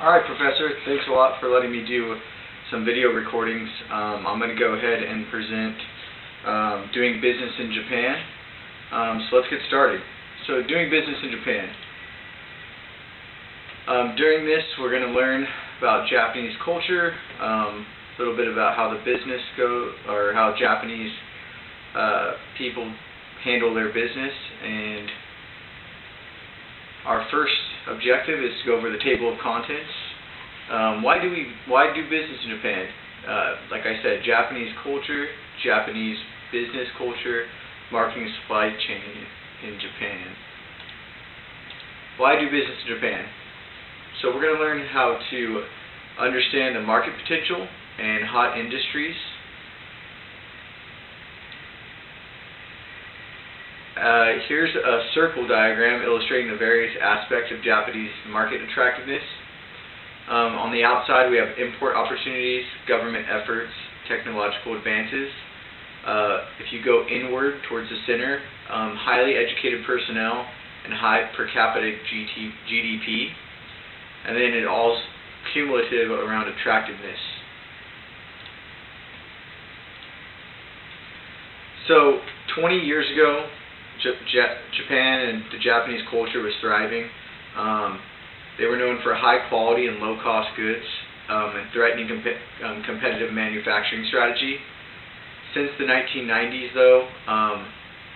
Alright, Professor, thanks a lot for letting me do some video recordings. I'm going to go ahead and present doing business in Japan. So let's get started. So doing business in Japan. During this we're going to learn about Japanese culture, a little bit about how the business goes, or how Japanese people handle their business, and our first objective is to go over the table of contents. Why do business in Japan? Like I said, Japanese culture, Japanese business culture, marketing and supply chain in Japan. Why do business in Japan? So we're going to learn how to understand the market potential and hot industries. Here's a circle diagram illustrating the various aspects of Japanese market attractiveness. On the outside we have import opportunities, government efforts, technological advances. If you go inward towards the center, highly educated personnel and high per capita GDP. And then it all's cumulative around attractiveness. So 20 years ago, Japan and the Japanese culture was thriving. They were known for high quality and low cost goods and threatening competitive manufacturing strategy. Since the 1990s though,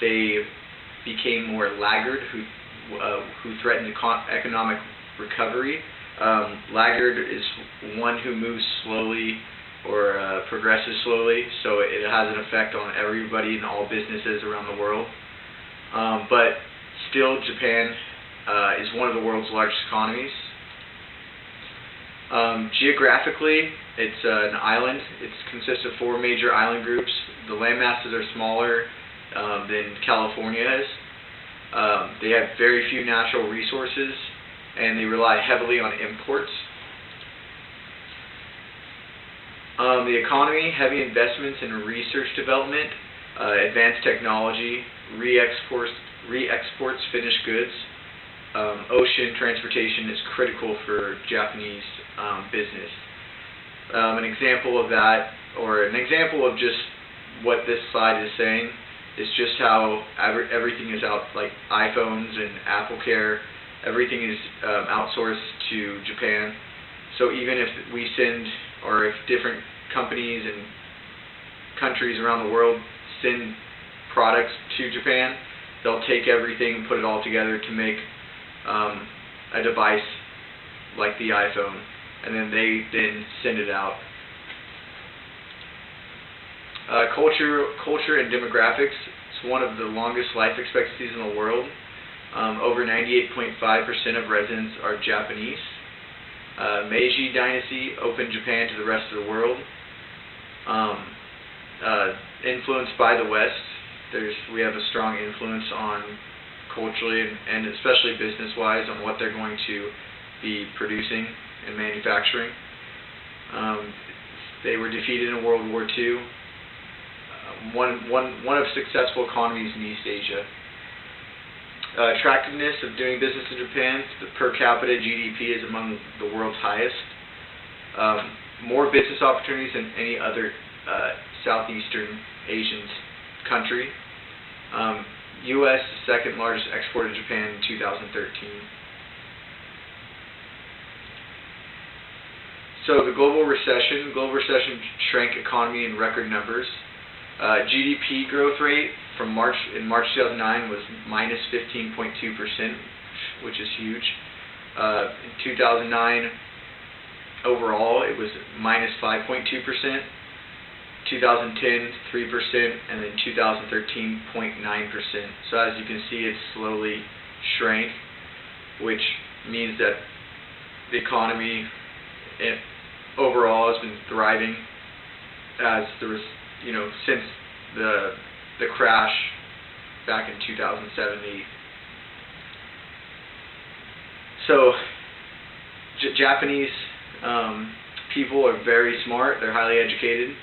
they became more laggard, who threatened economic recovery. Laggard is one who moves slowly or progresses slowly, so it has an effect on everybody and all businesses around the world. But still, Japan is one of the world's largest economies. Geographically, it's an island. It consists of 4 major island groups. The land masses are smaller than California is. They have very few natural resources, and they rely heavily on imports. The economy, heavy investments in research development, advanced technology, re-exports finished goods. Ocean transportation is critical for Japanese business. An example of that, or an example of just what this slide is saying, is just how everything is out, like iPhones and AppleCare, everything is outsourced to Japan. So even if we send, or if different companies and countries around the world send products to Japan, they'll take everything and put it all together to make a device like the iPhone, and then they send it out. Culture and demographics. It's one of the longest life expectancies in the world. Over 98.5% of residents are Japanese. Meiji Dynasty opened Japan to the rest of the world. Influenced by the West, we have a strong influence on culturally and especially business-wise on what they're going to be producing and manufacturing. They were defeated in World War II. One of successful economies in East Asia. Attractiveness of doing business in Japan. The per capita GDP is among the world's highest. More business opportunities than any other Southeastern Asian country. U.S. second largest exporter to Japan in 2013. So the global recession shrank economy in record numbers. GDP growth rate from in March 2009 was minus 15.2%, which is huge. In 2009, overall, it was minus 5.2%. 2010, 3%, and then 2013, 0.9%. So as you can see, it slowly shrank, which means that the economy overall has been thriving, as there was, since the crash back in 2007-8. So Japanese people are very smart. They're highly educated.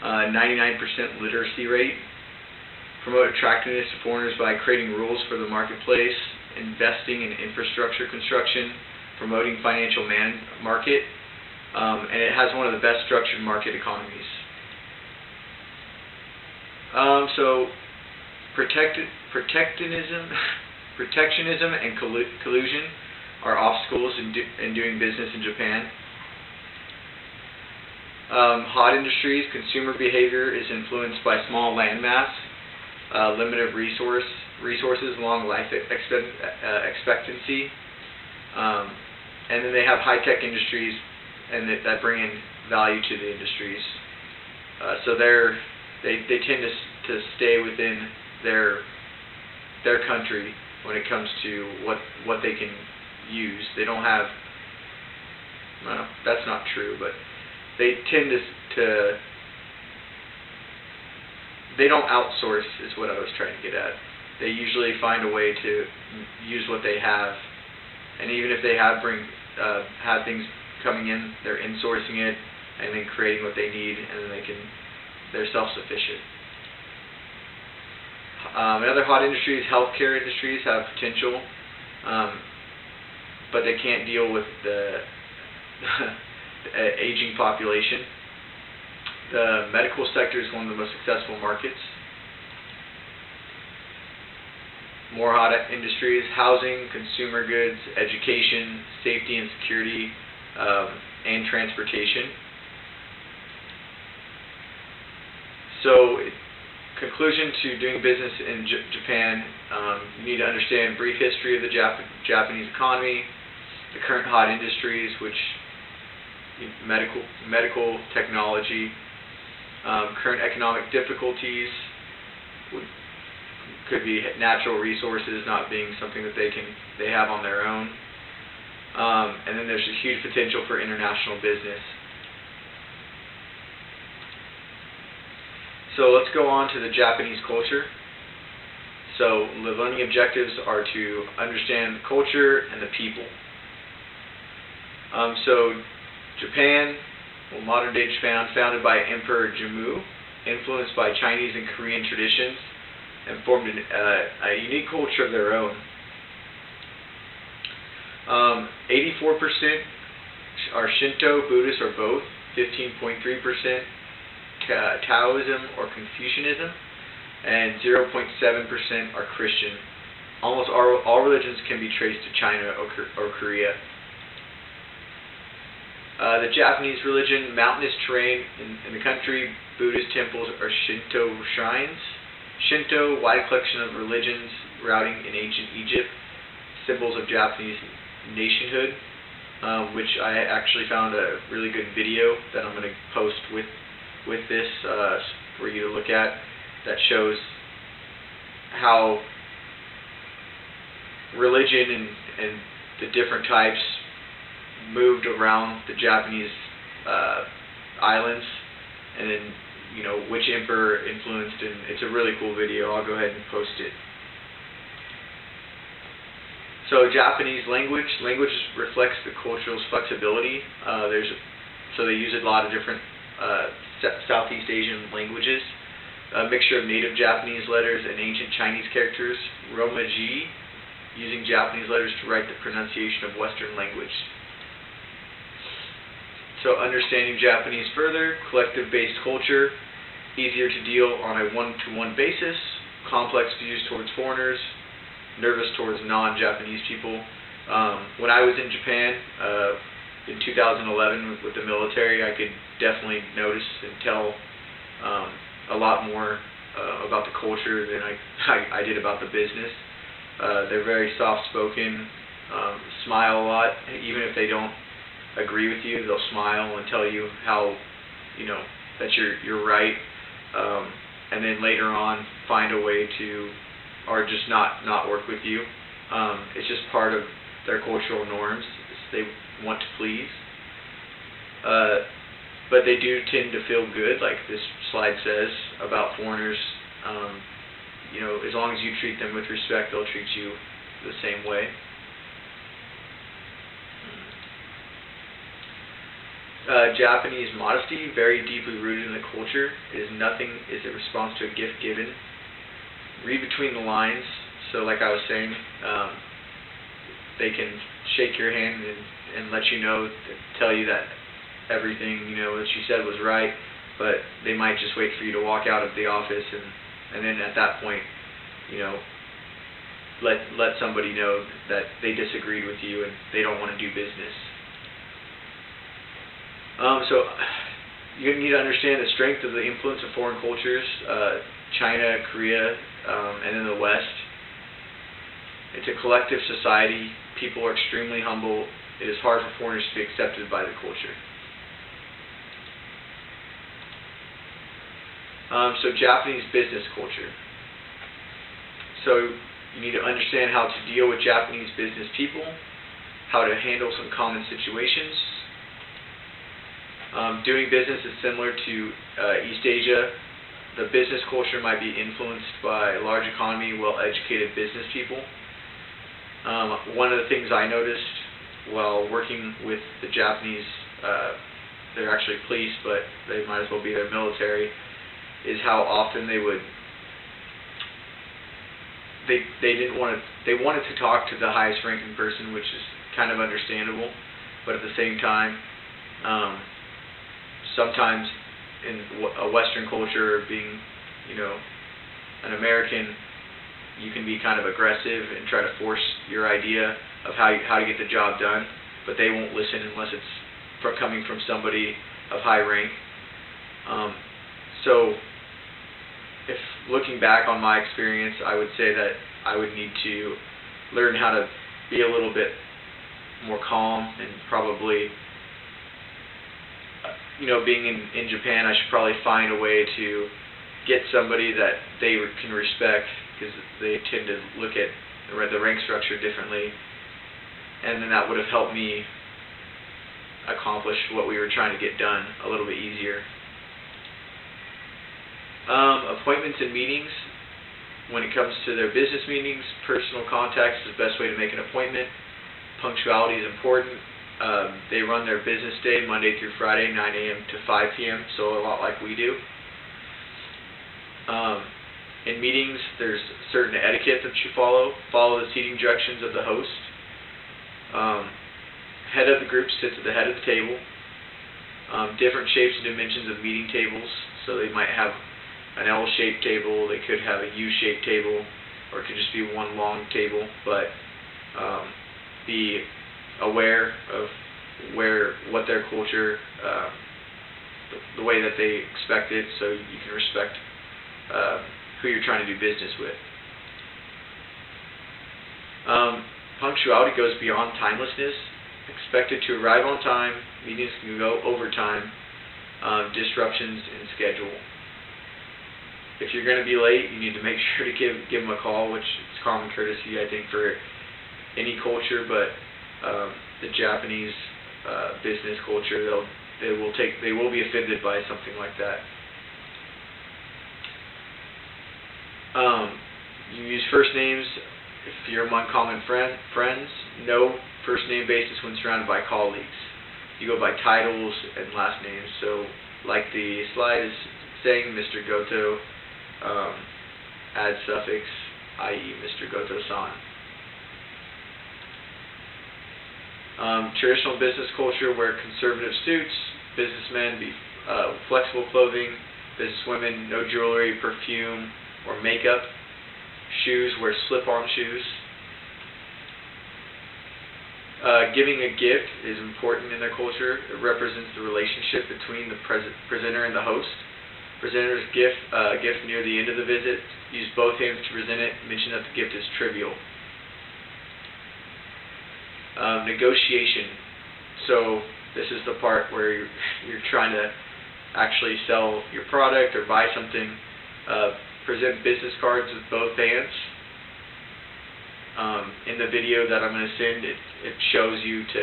99% literacy rate. Promote attractiveness to foreigners by creating rules for the marketplace, investing in infrastructure construction, promoting financial market, and it has one of the best structured market economies. So protectionism and collusion are obstacles in doing business in Japan. Hot industries, consumer behavior is influenced by small landmass, limited resources, long life expectancy, and then they have high-tech industries, and that bring in value to the industries. So they tend to stay within their country when it comes to what they can use. They don't have, well, that's not true, but they tend to they don't outsource, is what I was trying to get at. They usually find a way to use what they have, and even if they have things coming in, they're insourcing it and then creating what they need, and then they're self-sufficient. Another hot industry is healthcare industries have potential, but they can't deal with the aging population. The medical sector is one of the most successful markets. More hot industries: housing, consumer goods, education, safety and security, and transportation. So, conclusion to doing business in Japan, you need to understand brief history of the Japanese economy, the current hot industries, which medical technology, current economic difficulties, could be natural resources not being something that they have on their own, and then there's a huge potential for international business. So let's go on to the Japanese culture. So the learning objectives are to understand the culture and the people. So Japan, modern day Japan, founded by Emperor Jimmu, influenced by Chinese and Korean traditions, and formed a unique culture of their own. 84% are Shinto, Buddhist, or both. 15.3% Taoism or Confucianism, and 0.7% are Christian. Almost all religions can be traced to China or Korea. The Japanese religion: mountainous terrain in the country, Buddhist temples or Shinto shrines. Shinto, wide collection of religions routing in ancient Egypt, symbols of Japanese nationhood, which I actually found a really good video that I'm going to post with this for you to look at, that shows how religion and the different types moved around the Japanese islands, and then which emperor influenced, and it's a really cool video. I'll go ahead and post it. So Japanese language reflects the cultural flexibility. So they use a lot of different Southeast Asian languages, a mixture of native Japanese letters and ancient Chinese characters, Romaji, using Japanese letters to write the pronunciation of Western language. So understanding Japanese further: collective-based culture, easier to deal on a one-to-one basis, complex views towards foreigners, nervous towards non-Japanese people. When I was in Japan in 2011 with the military, I could definitely notice and tell a lot more about the culture than I did about the business. They're very soft-spoken, smile a lot. Even if they don't agree with you, they'll smile and tell you how, that you're right, and then later on find a way to, or just not work with you. It's just part of their cultural norms. They want to please, but they do tend to feel good, like this slide says about foreigners. As long as you treat them with respect, they'll treat you the same way. Japanese modesty, very deeply rooted in the culture. Nothing is a response to a gift given. Read between the lines. So like I was saying, they can shake your hand and let you know, tell you that everything, you know, that you said was right, but they might just wait for you to walk out of the office, and then at that point, you know, let somebody know that they disagreed with you and they don't want to do business. So you need to understand the strength of the influence of foreign cultures, China, Korea, and in the West. It's a collective society. People are extremely humble. It is hard for foreigners to be accepted by the culture. So Japanese business culture. So you need to understand how to deal with Japanese business people, how to handle some common situations. Doing business is similar to East Asia. The business culture might be influenced by a large economy, well-educated business people. One of the things I noticed while working with the Japanese, they're actually police, but they might as well be their military, is how often they wanted to talk to the highest ranking person, which is kind of understandable, but at the same time, sometimes in a Western culture, being, you know, an American, you can be kind of aggressive and try to force your idea of how to get the job done, but they won't listen unless it's coming from somebody of high rank. So if looking back on my experience, I would say that I would need to learn how to be a little bit more calm, and probably, you know, being in Japan, I should probably find a way to get somebody that they can respect, because they tend to look at the rank structure differently, and then that would have helped me accomplish what we were trying to get done a little bit easier. Appointments and meetings. When it comes to their business meetings, personal contact is the best way to make an appointment. Punctuality is important. They run their business day Monday through Friday, 9 a.m. to 5 p.m., so a lot like we do. In meetings, there's certain etiquette that you follow. Follow the seating directions of the host. Head of the group sits at the head of the table. Different shapes and dimensions of meeting tables. So they might have an L-shaped table, they could have a U-shaped table, or it could just be one long table, but be aware of what their culture, the way that they expect it, so you can respect who you're trying to do business with. Punctuality goes beyond timelessness. Expected to arrive on time. Meetings can go overtime. Disruptions in schedule. If you're going to be late, you need to make sure to give them a call, which is common courtesy, I think, for any culture, but the Japanese business culture, they will be offended by something like that. You use first names if you're among common friends. No first name basis when surrounded by colleagues. You go by titles and last names. So, like the slide is saying, Mr. Goto, add suffix, i.e. Mr. Goto-san. Traditional business culture, wear conservative suits. Businessmen, flexible clothing. Businesswomen, no jewelry, perfume, or makeup. Shoes, wear slip-on shoes. Giving a gift is important in their culture. It represents the relationship between the presenter and the host. Presenter's gift near the end of the visit. Use both hands to present it. Mention that the gift is trivial. Negotiation. So this is the part where you're trying to actually sell your product or buy something. Present business cards with both hands. In the video that I'm going to send, it shows you to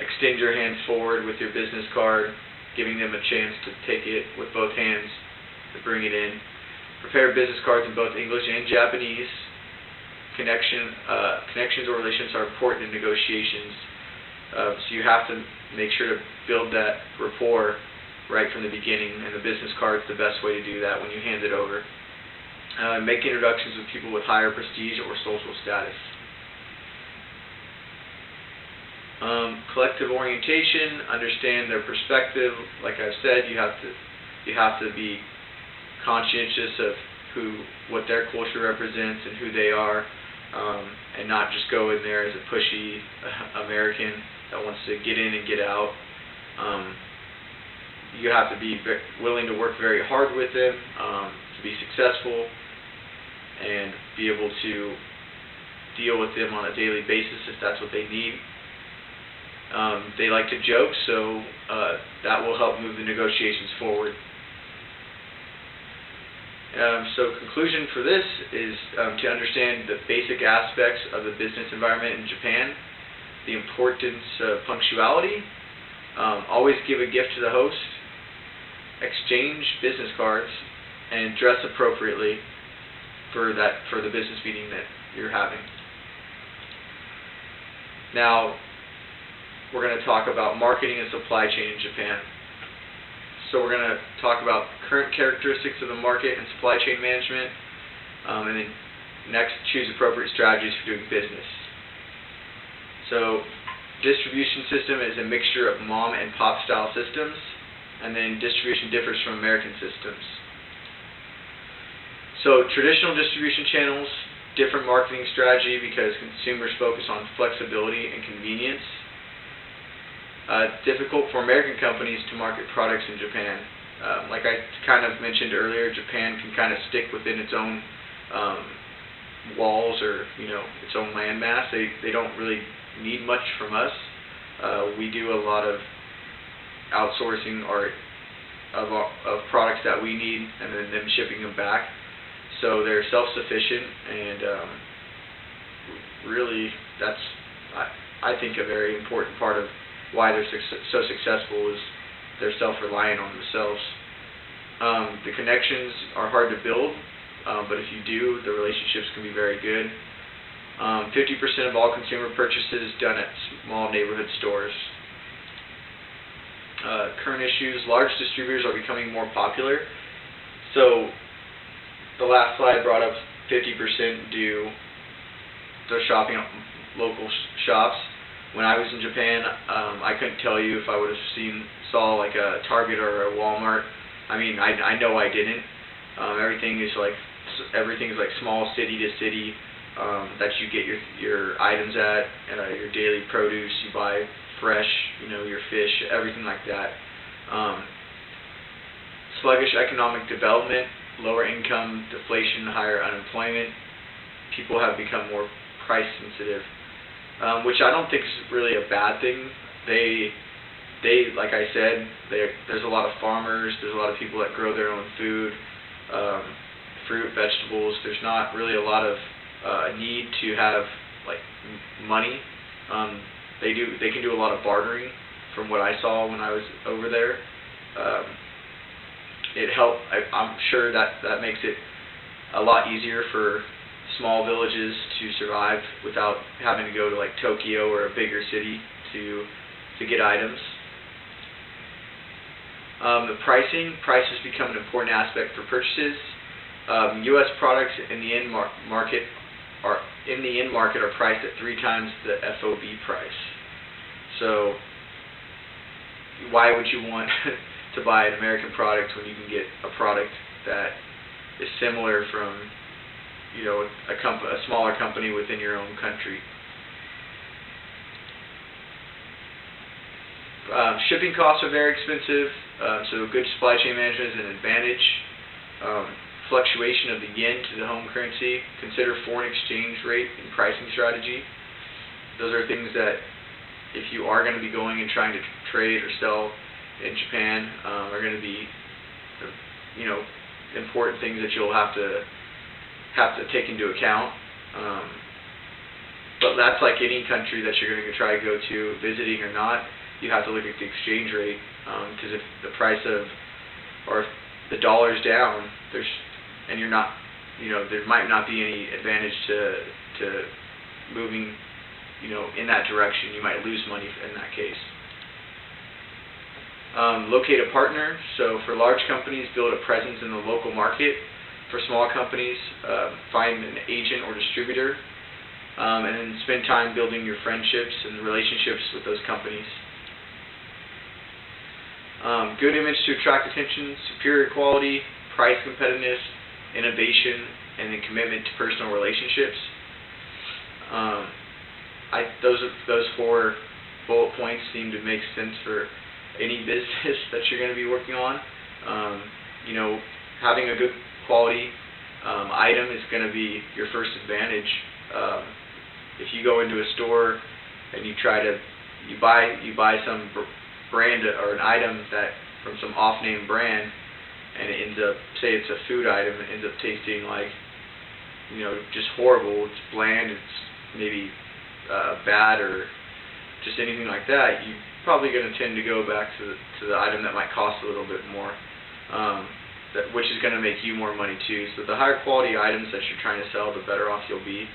extend your hands forward with your business card, giving them a chance to take it with both hands to bring it in. Prepare business cards in both English and Japanese. Connections or relationships are important in negotiations, so you have to make sure to build that rapport right from the beginning, and the business card is the best way to do that when you hand it over. Make introductions with people with higher prestige or social status. Collective orientation, understand their perspective. Like I've said, you have to be conscientious of what their culture represents and who they are, and not just go in there as a pushy American that wants to get in and get out. You have to be willing to work very hard with them to be successful and be able to deal with them on a daily basis if that's what they need. They like to joke, so that will help move the negotiations forward. So conclusion for this is to understand the basic aspects of the business environment in Japan, the importance of punctuality, always give a gift to the host, exchange business cards, and dress appropriately for the business meeting that you're having. Now, we're going to talk about marketing and supply chain in Japan. So we're going to talk about current characteristics of the market and supply chain management, and then next, choose appropriate strategies for doing business. So distribution system is a mixture of mom and pop style systems, and then distribution differs from American systems. So traditional distribution channels, different marketing strategy because consumers focus on flexibility and convenience. Difficult for American companies to market products in Japan. Like I kind of mentioned earlier, Japan can kind of stick within its own walls or its own landmass. They don't really need much from us. We do a lot of outsourcing of products that we need and then them shipping them back. So they're self-sufficient, and really that's I think a very important part of why they're so successful is they're self-reliant on themselves. The connections are hard to build, but if you do, the relationships can be very good. 50% of all consumer purchases done at small neighborhood stores. Current issues, large distributors are becoming more popular. So the last slide brought up 50% do their shopping at local shops. When I was in Japan, I couldn't tell you if I would have saw like a Target or a Walmart. I mean, I know I didn't. Everything is like small city to city that you get your items at, your daily produce. You buy fresh, your fish, everything like that. Sluggish economic development, lower income, deflation, higher unemployment. People have become more price sensitive. Which I don't think is really a bad thing. They like I said, there's a lot of farmers, there's a lot of people that grow their own food, fruit, vegetables. There's not really a lot of need to have like money. They can do a lot of bartering from what I saw when I was over there. It helped. I'm sure that makes it a lot easier for small villages to survive without having to go to like Tokyo or a bigger city to get items. The price has become an important aspect for purchases. U.S. products in the end market are priced at 3 times the FOB price. So why would you want to buy an American product when you can get a product that is similar from a smaller company within your own country? Shipping costs are very expensive, so good supply chain management is an advantage. Fluctuation of the yen to the home currency. Consider foreign exchange rate and pricing strategy. Those are things that if you are going to be going and trying to trade or sell in Japan are going to be important things that you'll have to take into account. But that's like any country that you're going to try to go to, visiting or not, you have to look at the exchange rate, because if the price or if the dollar's down, there might not be any advantage to moving, in that direction. You might lose money in that case. Locate a partner. So for large companies, build a presence in the local market. For small companies, find an agent or distributor. and then spend time building your friendships and relationships with those companies. Good image to attract attention, superior quality, price competitiveness, innovation, and then commitment to personal relationships. Those 4 bullet points seem to make sense for any business that you're going to be working on. You know, having a good quality item is going to be your first advantage. If you go into a store and you buy some brand or an item that from some off-name brand, and it ends up, say it's a food item, it ends up tasting like, you know, just horrible. It's bland. It's maybe bad or just anything like that. You're probably going to tend to go back to the item that might cost a little bit more, which is going to make you more money too. So the higher quality items that you're trying to sell, the better off you'll be.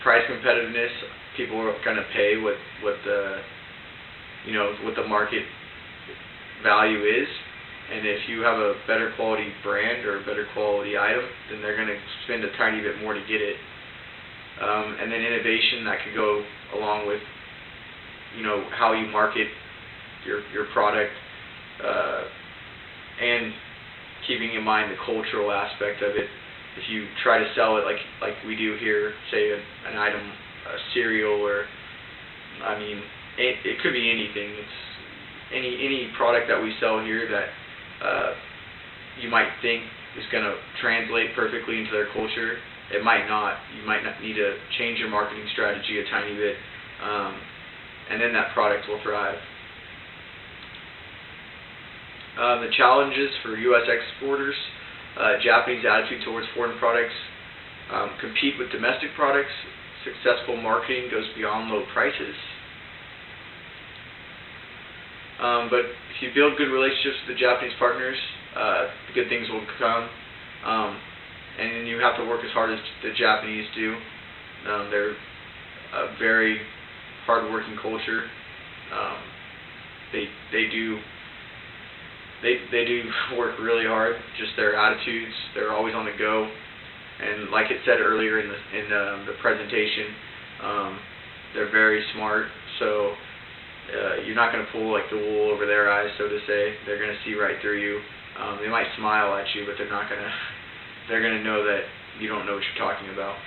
Price competitiveness, people are going to pay what the market value is, and if you have a better quality brand or a better quality item, then they're going to spend a tiny bit more to get it. And then innovation, that could go along with, you know, how you market your product, and keeping in mind the cultural aspect of it. If you try to sell it like we do here, say an item, a cereal, or I mean, it could be anything. It's any product that we sell here that you might think is going to translate perfectly into their culture. It might not. You might not need to change your marketing strategy a tiny bit, and then that product will thrive. The challenges for U.S. exporters: Japanese attitude towards foreign products, compete with domestic products, successful marketing goes beyond low prices. But if you build good relationships with the Japanese partners, good things will come. And you have to work as hard as the Japanese do. They're a very hard-working culture. They do work really hard. Just their attitudes, they're always on the go. And like it said earlier in the presentation, they're very smart. So you're not going to pull like the wool over their eyes, so to say. They're going to see right through you. They might smile at you, but they're not going to. They're going to know that you don't know what you're talking about.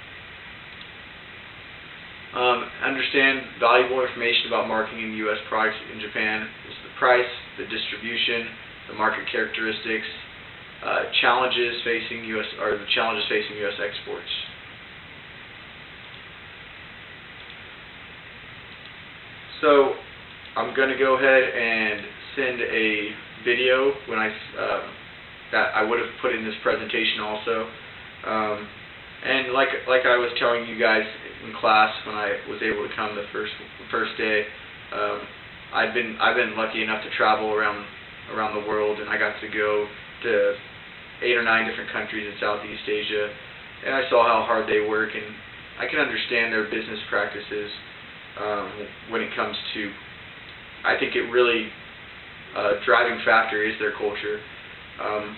Understand valuable information about marketing U.S. products in Japan. Is the price, the distribution, the market characteristics, challenges facing U.S. exports. So I'm going to go ahead and send a video when that I would have put in this presentation also. And like I was telling you guys in class when I was able to come the first day, I've been lucky enough to travel around the world, and I got to go to 8 or 9 different countries in Southeast Asia, and I saw how hard they work, and I can understand their business practices when it comes to. I think it really driving factor is their culture,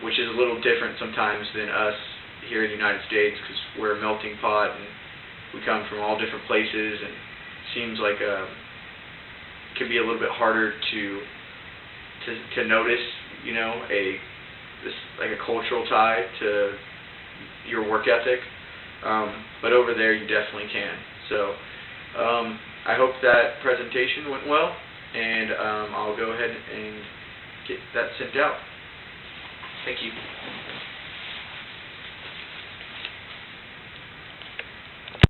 which is a little different sometimes than us here in the United States, because we're a melting pot and we come from all different places, and it seems like it can be a little bit harder to notice, you know, like a cultural tie to your work ethic, but over there you definitely can. So I hope that presentation went well, and I'll go ahead and get that sent out. Thank you.